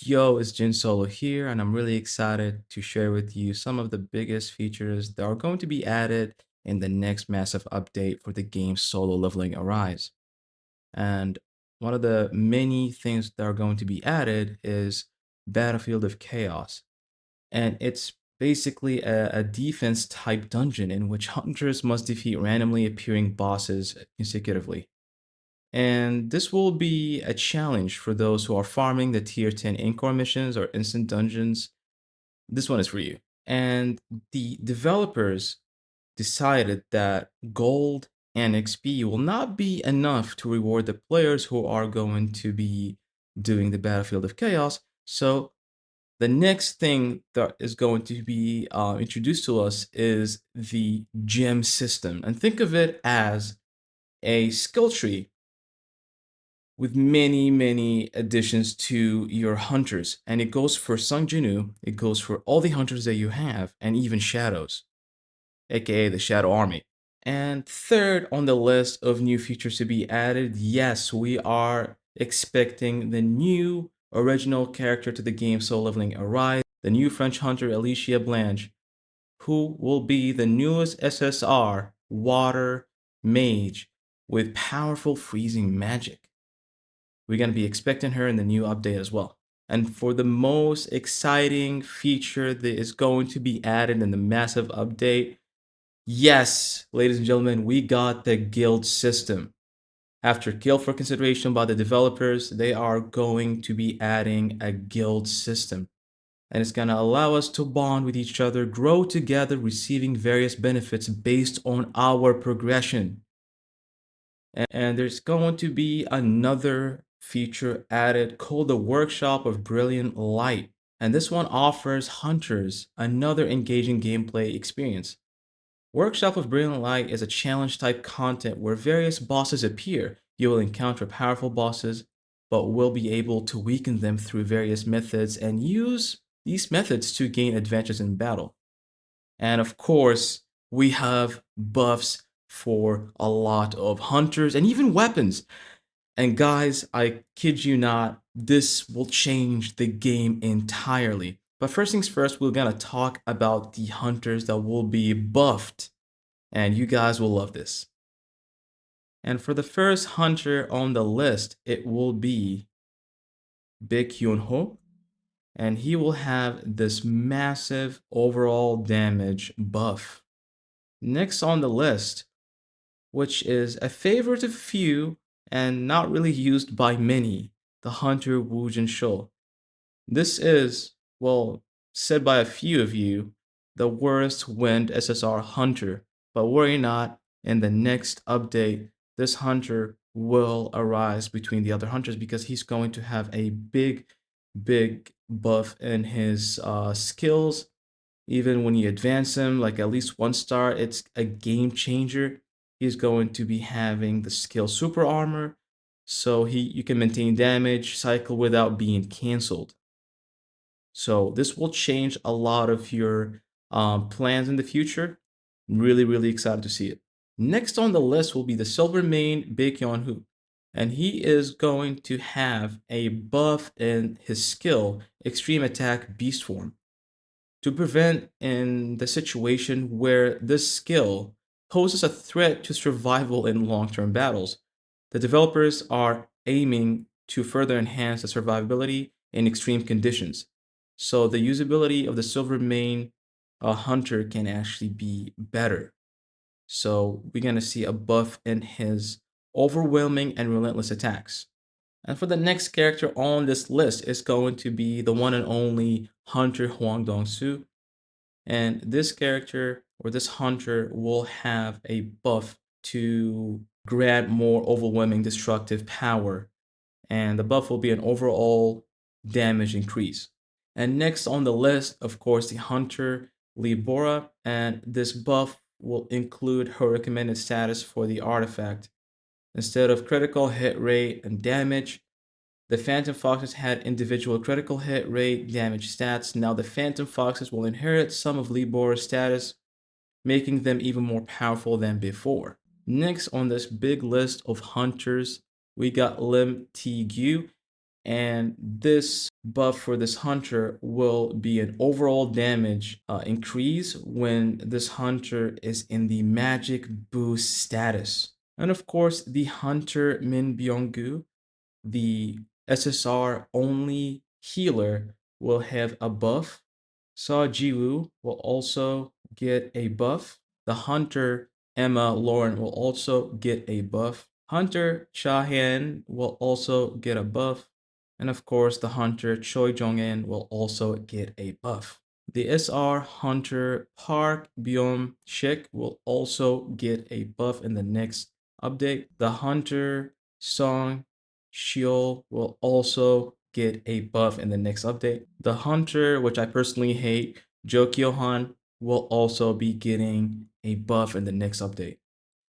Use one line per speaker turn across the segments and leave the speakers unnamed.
Yo, it's Jin Solo here, and I'm really excited to share with you some of the biggest features that are going to be added in the next massive update for the game Solo Leveling Arise. And one of the many things that are going to be added is Battlefield of Chaos. And it's basically a defense type dungeon in which hunters must defeat randomly appearing bosses consecutively. And this will be a challenge for those who are farming the tier 10 in-core missions or instant dungeons. This one is for you. And the developers decided that gold and XP will not be enough to reward the players who are going to be doing the Battlefield of Chaos. So the next thing that is going to be introduced to us is the gem system. And think of it as a skill tree with many additions to your hunters. And it goes for Sung Jinu, it goes for all the hunters that you have, and even shadows, aka the Shadow Army. And third on the list of new features to be added, yes, we are expecting the new original character to the game Soul Leveling Arise, the new French hunter Alicia Blanche, who will be the newest SSR water mage with powerful freezing magic. We're going to be expecting her in the new update as well. And for the most exciting feature that is going to be added in the massive update, yes, ladies and gentlemen, we got the guild system. After careful consideration by the developers, they are going to be adding a guild system. And it's going to allow us to bond with each other, grow together, receiving various benefits based on our progression. And there's going to be another feature added called the Workshop of Brilliant Light. And this one offers hunters another engaging gameplay experience. Workshop of Brilliant Light is a challenge type content where various bosses appear. You will encounter powerful bosses, but will be able to weaken them through various methods and use these methods to gain advantages in battle. And of course, we have buffs for a lot of hunters and even weapons. And guys, I kid you not, this will change the game entirely. But first things first, we're gonna talk about the hunters that will be buffed. And you guys will love this. And for the first hunter on the list, it will be Baek Hyun-ho. And he will have this massive overall damage buff. Next on the list, which is a favorite of few and not really used by many, the Hunter Wu Shou. This is, well, said by a few of you, the worst wind SSR hunter, but worry not, in the next update, this hunter will arise between the other hunters because he's going to have a big buff in his skills. Even when you advance him, like at least 1 star, it's a game changer. He's going to be having the skill super armor, so you can maintain damage cycle without being canceled. So this will change a lot of your plans in the future. I'm really excited to see it. Next on the list will be the Silver Mane Baekhyun-Hu, and he is going to have a buff in his skill, Extreme Attack Beast Form, to prevent in the situation where this skill poses a threat to survival in long-term battles. The developers are aiming to further enhance the survivability in extreme conditions. So the usability of the Silver Mane Hunter can actually be better. So we're going to see a buff in his overwhelming and relentless attacks. And for the next character on this list is going to be the one and only Hunter Huang Dong-su. And this character or this hunter will have a buff to grant more overwhelming destructive power. And the buff will be an overall damage increase. And next on the list, of course, the hunter Libora. And this buff will include her recommended status for the artifact. Instead of critical hit rate and damage, the Phantom Foxes had individual critical hit rate damage stats. Now the Phantom Foxes will inherit some of Libor's status, making them even more powerful than before. Next on this big list of hunters, we got Lim Ti-Gyu, And this buff for this hunter will be an overall damage increase when this hunter is in the magic boost status. And of course, the hunter Min Byung-gu, the SSR only healer, will have a buff. Saw Jiwoo will also get a buff. The hunter Emma Lauren will also get a buff. Hunter Chahan will also get a buff. And of course, the hunter Choi Jong-in will also get a buff. The SR hunter Park Byum Shik will also get a buff in the next update. The hunter Song Sheol will also get a buff in the next update. The hunter, which I personally hate, Jokyohan, will also be getting a buff in the next update.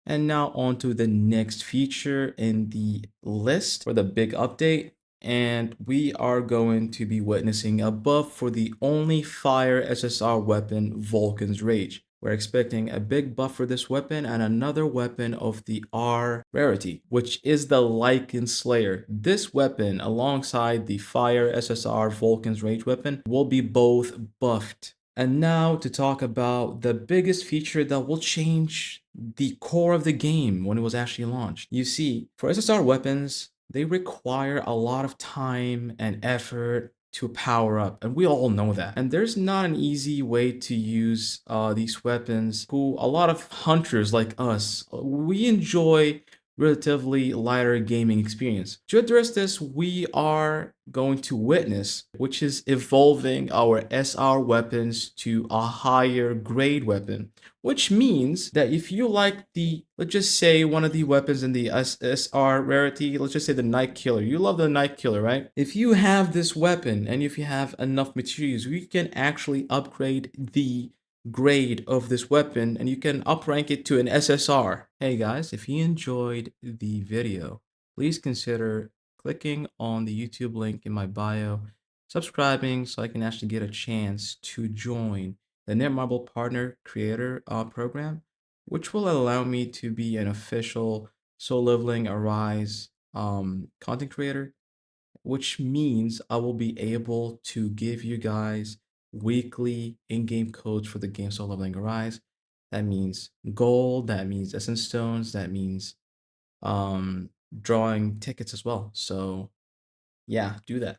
And now on to the next feature in the list for the big update. And we are going to be witnessing a buff for the only fire SSR weapon, Vulcan's Rage. We're expecting a big buff for this weapon and another weapon of the R rarity, which is the Lycan Slayer. This weapon, alongside the fire SSR Vulcan's Rage weapon, will be both buffed. And now to talk about the biggest feature that will change the core of the game when it was actually launched. You see, for SSR weapons, they require a lot of time and effort to power up, and we all know that. And there's not an easy way to use these weapons. Who a lot of hunters like us, we enjoy relatively lighter gaming experience. To address this, we are going to witness, which is evolving our SR weapons to a higher grade weapon, which means that if you like the, let's just say one of the weapons in the SR rarity, let's just say the Night Killer, you love the Night Killer, right? If you have this weapon and if you have enough materials, you can actually upgrade the grade of this weapon and you can uprank it to an SSR. Hey guys, if you enjoyed the video, please consider clicking on the YouTube link in my bio, subscribing so I can actually get a chance to join the Netmarble Partner Creator Program, which will allow me to be an official Soul Leveling Arise content creator, which means I will be able to give you guys weekly in-game codes for the game Soul Leveling Arise. That means gold, that means essence stones, that means drawing tickets as well. So yeah, do that.